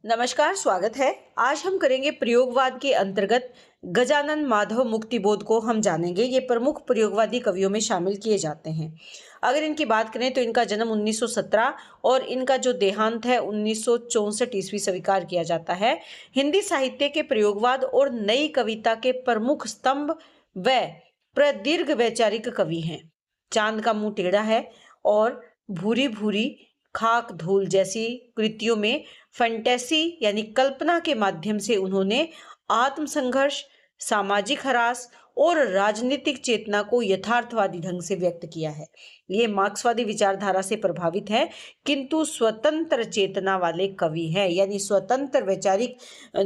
नमस्कार, स्वागत है। आज हम करेंगे प्रयोगवाद के अंतर्गत गजानन माधव मुक्तिबोध को हम जानेंगे। ये प्रमुख प्रयोगवादी कवियों में शामिल किए जाते हैं। अगर इनकी बात करें तो इनका जन्म 1917 और इनका जो देहांत है 1964 ईस्वी स्वीकार किया जाता है। हिंदी साहित्य के प्रयोगवाद और नई कविता के प्रमुख स्तंभ व प्रदीर्घ वैचारिक कवि हैं। चांद का मुंह टेढ़ा है और भूरी भूरी खाक धूल जैसी कृतियों में फैंटेसी यानी कल्पना के माध्यम से उन्होंने आत्मसंघर्ष, सामाजिक ह्रास और राजनीतिक चेतना को यथार्थवादी ढंग से व्यक्त किया है। ये मार्क्सवादी विचारधारा से प्रभावित है, किंतु स्वतंत्र चेतना वाले कवि हैं। यानी स्वतंत्र वैचारिक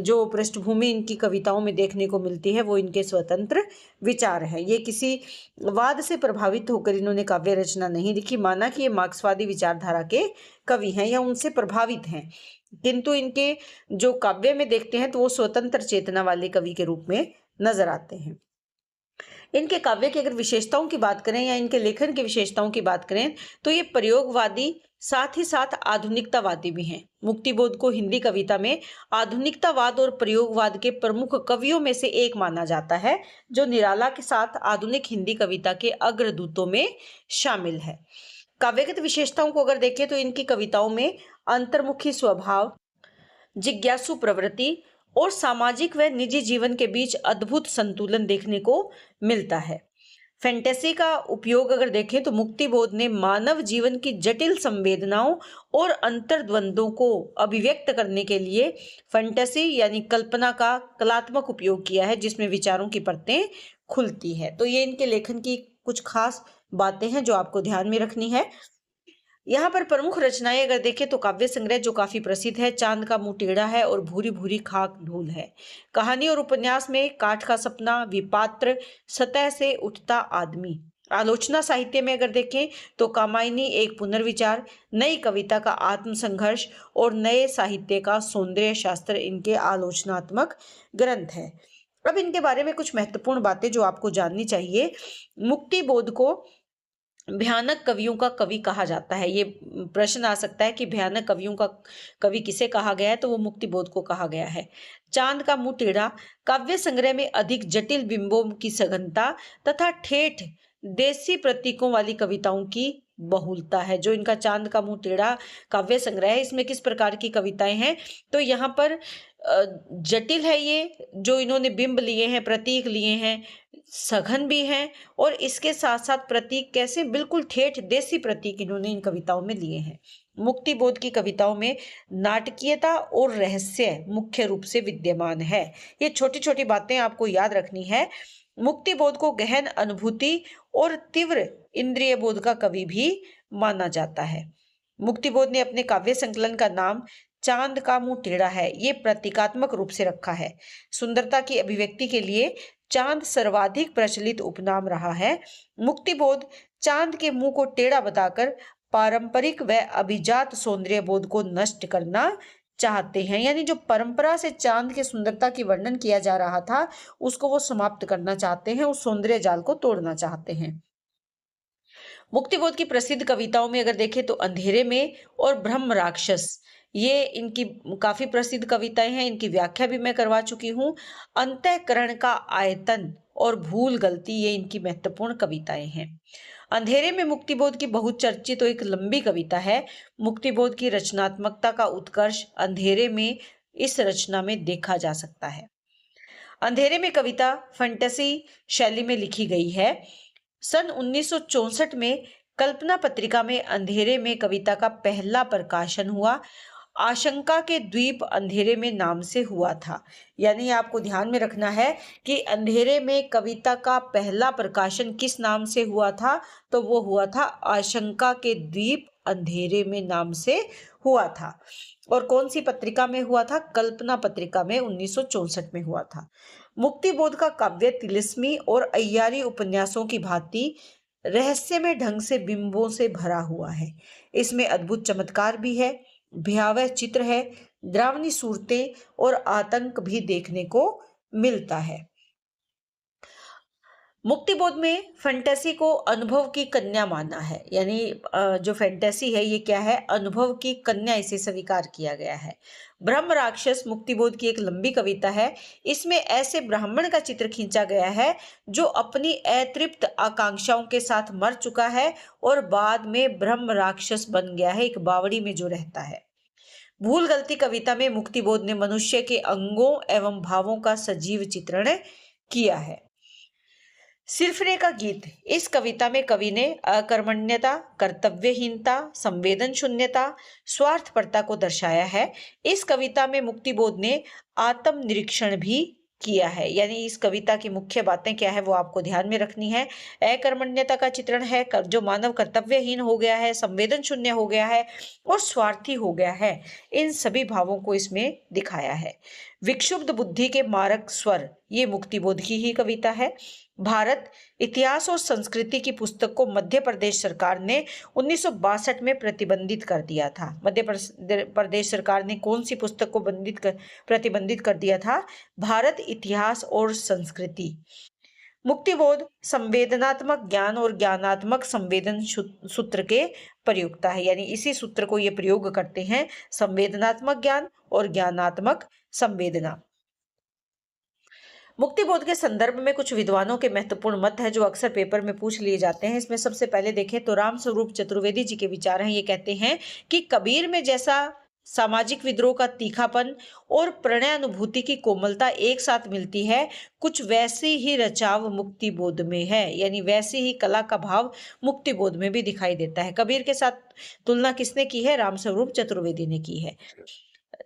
जो पृष्ठभूमि इनकी कविताओं में देखने को मिलती है वो इनके स्वतंत्र विचार है। ये किसी वाद से प्रभावित होकर इन्होंने काव्य रचना नहीं लिखी। माना कि ये मार्क्सवादी विचारधारा के कवि हैं या उनसे प्रभावित हैं, किंतु इनके जो काव्य में देखते हैं तो वो स्वतंत्र चेतना वाले कवि के रूप में नजर आते हैं। इनके काव्य की अगर विशेषताओं की बात करें या इनके लेखन की विशेषताओं की बात करें तो ये प्रयोगवादी साथ ही साथ आधुनिकतावादी भी हैं। मुक्तिबोध को हिंदी कविता में आधुनिकतावाद और प्रयोगवाद के प्रमुख कवियों में से एक माना जाता है, जो निराला के साथ आधुनिक हिंदी कविता के अग्रदूतों में शामिल है। काव्यगत विशेषताओं को अगर देखें तो इनकी कविताओं में अंतर्मुखी स्वभाव, जिज्ञासु प्रवृत्ति और सामाजिक व निजी जीवन के बीच अद्भुत संतुलन देखने को मिलता है। फैंटेसी का उपयोग अगर देखें तो मुक्तिबोध ने मानव जीवन की जटिल संवेदनाओं और अंतर्द्वंद्वों को अभिव्यक्त करने के लिए फैंटेसी यानी कल्पना का कलात्मक उपयोग किया है, जिसमें विचारों की परतें खुलती है। तो ये इनके लेखन की कुछ खास बातें हैं जो आपको ध्यान में रखनी है। यहाँ पर प्रमुख रचनाएं अगर देखें तो काव्य संग्रह जो काफी प्रसिद्ध है, चांद का मुंह टेढ़ा है और भूरी भूरी खाक धूल है। कहानी और उपन्यास में काठ का सपना, विपात्र, सतह से उठता आदमी। आलोचना साहित्य में अगर देखें तो कामायनी एक पुनर्विचार, नई कविता का आत्मसंघर्ष और नए साहित्य का सौंदर्य शास्त्र इनके आलोचनात्मक ग्रंथ है। अब इनके बारे में कुछ महत्वपूर्ण बातें जो आपको जाननी चाहिए। मुक्तिबोध को भयानक कवियों का कवि कहा जाता है। ये प्रश्न आ सकता है कि भयानक कवियों का कवि किसे कहा गया है, तो वो मुक्तिबोध को कहा गया है। चांद का मुंह टेढ़ा काव्य संग्रह में अधिक जटिल बिंबों की सघनता तथा ठेठ देसी प्रतीकों वाली कविताओं की बहुलता है। जो इनका चांद का मुंह टेढ़ा काव्य संग्रह है, इसमें किस प्रकार की कविताएं हैं, तो यहाँ पर जटिल है ये, जो इन्होंने बिंब लिए हैं, प्रतीक लिए हैं, सघन भी हैं, और इसके साथ साथ प्रतीक कैसे, बिल्कुल ठेठ देसी प्रतीक इन्होंने इन कविताओं में लिए हैं। मुक्तिबोध की कविताओं में नाटकीयता और रहस्य मुख्य रूप से विद्यमान है। ये छोटी छोटी बातें आपको याद रखनी है। मुक्तिबोध को गहन अनुभूति और तीव्र इंद्रिय बोध का कवि भी माना जाता है। मुक्तिबोध ने अपने काव्य संकलन का नाम चांद का मुंह टेढ़ा है ये प्रतीकात्मक रूप से रखा है। सुंदरता की अभिव्यक्ति के लिए चांद सर्वाधिक प्रचलित उपनाम रहा है। मुक्तिबोध चांद के मुंह को टेढ़ा बताकर पारंपरिक व अभिजात सौंदर्य बोध को नष्ट करना चाहते हैं। यानी जो परंपरा से चांद की सुंदरता की वर्णन किया जा रहा था उसको वो समाप्त करना चाहते हैं, उस सौंदर्य जाल को तोड़ना चाहते हैं। मुक्तिबोध की प्रसिद्ध कविताओं में अगर देखें तो अंधेरे में और ब्रह्म राक्षस, ये इनकी काफी प्रसिद्ध कविताएं हैं। इनकी व्याख्या भी मैं करवा चुकी हूँ। अंतःकरण का आयतन और भूल गलती, ये इनकी महत्वपूर्ण कविताएं हैं। अंधेरे में मुक्तिबोध की बहुचर्चित तो एक लंबी कविता है। मुक्तिबोध की रचनात्मकता का उत्कर्ष अंधेरे में इस रचना में देखा जा सकता है। अंधेरे में कविता फैंटेसी शैली में लिखी गई है। सन 1964 में कल्पना पत्रिका में अंधेरे में कविता का पहला प्रकाशन हुआ। आशंका के द्वीप अंधेरे में नाम से हुआ था। यानी आपको ध्यान में रखना है कि अंधेरे में कविता का पहला प्रकाशन किस नाम से हुआ था, तो वो हुआ था आशंका के द्वीप अंधेरे में नाम से हुआ था। और कौन सी पत्रिका में हुआ था? कल्पना पत्रिका में 1964 में हुआ था। मुक्तिबोध का काव्य तिलिस्मी और अय्यारी उपन्यासों की भांति रहस्यमय ढंग से बिंबों से भरा हुआ है। इसमें अद्भुत चमत्कार भी है, भयावह चित्र है, डरावनी सूरतें और आतंक भी देखने को मिलता है। मुक्तिबोध में फैंटेसी को अनुभव की कन्या माना है, यानी जो फैंटेसी है ये क्या है, अनुभव की कन्या, इसे स्वीकार किया गया है। ब्रह्म राक्षस मुक्तिबोध की एक लंबी कविता है। इसमें ऐसे ब्राह्मण का चित्र खींचा गया है जो अपनी अतृप्त आकांक्षाओं के साथ मर चुका है और बाद में ब्रह्म राक्षस बन गया है, एक बावड़ी में जो रहता है। भूल गलती कविता में मुक्तिबोध ने मनुष्य के अंगों एवं भावों का सजीव चित्रण किया है। सिरफिरे का गीत, इस कविता में कवि ने अकर्मण्यता, कर्तव्यहीनता, संवेदन शून्यता, स्वार्थपरता को दर्शाया है। इस कविता में मुक्तिबोध ने आत्म निरीक्षण भी किया है, यानी इस कविता की मुख्य बातें क्या है वो आपको ध्यान में रखनी है। अकर्मण्यता का चित्रण है, जो मानव कर्तव्यहीन हो गया है, संवेदन शून्य हो गया है और स्वार्थी हो गया है, इन सभी भावों को इसमें दिखाया है। विक्षुब्ध बुद्धि के मारक स्वर, ये मुक्तिबोध की ही कविता है। भारत इतिहास और संस्कृति की पुस्तक को मध्य प्रदेश सरकार ने 1962 में प्रतिबंधित कर दिया था। मध्य प्रदेश सरकार ने कौन सी पुस्तक को प्रतिबंधित कर दिया था? भारत इतिहास और संस्कृति। मुक्तिबोध संवेदनात्मक ज्ञान और ज्ञानात्मक संवेदन सूत्र के प्रयुक्ता है, यानी इसी सूत्र को ये प्रयोग करते हैं, संवेदनात्मक ज्ञान और ज्ञानात्मक संवेदना। मुक्तिबोध के संदर्भ में कुछ विद्वानों के महत्वपूर्ण मत है जो अक्सर पेपर में पूछ लिए जाते हैं। इसमें सबसे पहले देखें तो रामस्वरूप चतुर्वेदी जी के विचार हैं। ये कहते हैं कि कबीर में जैसा सामाजिक विद्रोह का तीखापन और प्रणयानुभूति की कोमलता एक साथ मिलती है, कुछ वैसी ही रचाव मुक्तिबोध में है, यानी वैसी ही कला का भाव मुक्तिबोध में भी दिखाई देता है। कबीर के साथ तुलना किसने की है? रामस्वरूप चतुर्वेदी ने की है।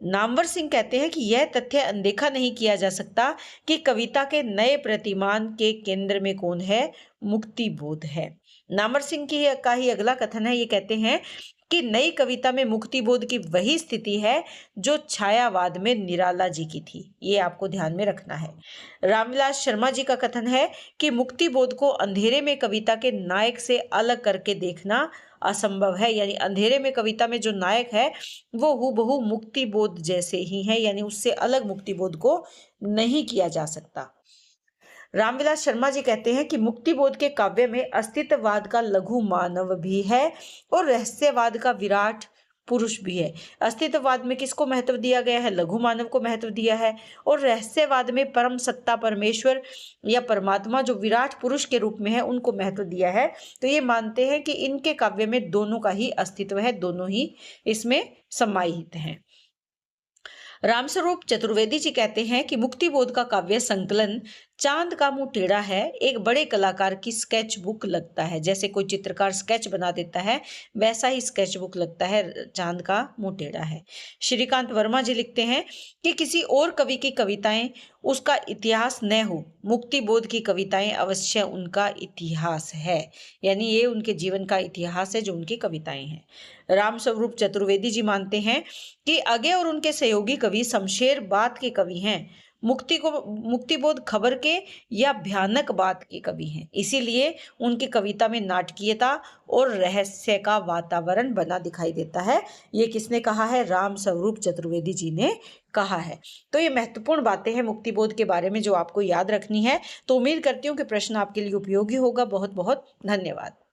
नामवर सिंह कहते हैं कि यह तथ्य अनदेखा नहीं किया जा सकता कि कविता के नए प्रतिमान के केंद्र में कौन है? मुक्तिबोध है। नामवर सिंह का ही अगला कथन है। ये कहते हैं कि नई कविता में मुक्तिबोध की वही स्थिति है जो छायावाद में निराला जी की थी। ये आपको ध्यान में रखना है। रामविलास शर्मा जी का कथन है कि मुक्तिबोध को अंधेरे में कविता के नायक से अलग करके देखना असंभव है, यानी अंधेरे में कविता में जो नायक है वो हूबहू मुक्तिबोध जैसे ही है, यानी उससे अलग मुक्तिबोध को नहीं किया जा सकता। रामविलास शर्मा जी कहते हैं कि मुक्तिबोध के काव्य में अस्तित्ववाद का लघु मानव भी है और रहस्यवाद का विराट पुरुष भी है। अस्तित्ववाद में किसको महत्व दिया गया है? लघु मानव को महत्व दिया है। और रहस्यवाद में परम सत्ता परमेश्वर या परमात्मा जो विराट पुरुष के रूप में है उनको महत्व दिया है। तो ये मानते हैं कि इनके काव्य में दोनों का ही अस्तित्व है, दोनों ही इसमें समाहित हैं। रामस्वरूप चतुर्वेदी जी कहते हैं कि मुक्तिबोध का काव्य संकलन चांद का मुंह टेढ़ा है एक बड़े कलाकार की स्केच बुक लगता है। जैसे कोई चित्रकार स्केच बना देता है वैसा ही स्केच बुक लगता है, चांद का मुंह टेढ़ा है। श्रीकांत वर्मा जी लिखते हैं कि किसी और कवि की कविताएं उसका इतिहास न हो, मुक्तिबोध की कविताएं अवश्य उनका इतिहास है, यानी ये उनके जीवन का इतिहास है जो उनकी कविताएं हैं। रामस्वरूप चतुर्वेदी जी मानते हैं कि अगे और उनके सहयोगी कवि शमशेर बात के कवि हैं, मुक्तिबोध खबर के या भयानक बात के कवि हैं, इसीलिए उनकी कविता में नाटकीयता और रहस्य का वातावरण बना दिखाई देता है। ये किसने कहा है? रामस्वरूप चतुर्वेदी जी ने कहा है। तो ये महत्वपूर्ण बातें हैं मुक्तिबोध के बारे में जो आपको याद रखनी है। तो उम्मीद करती हूँ कि प्रश्न आपके लिए उपयोगी होगा। बहुत बहुत धन्यवाद।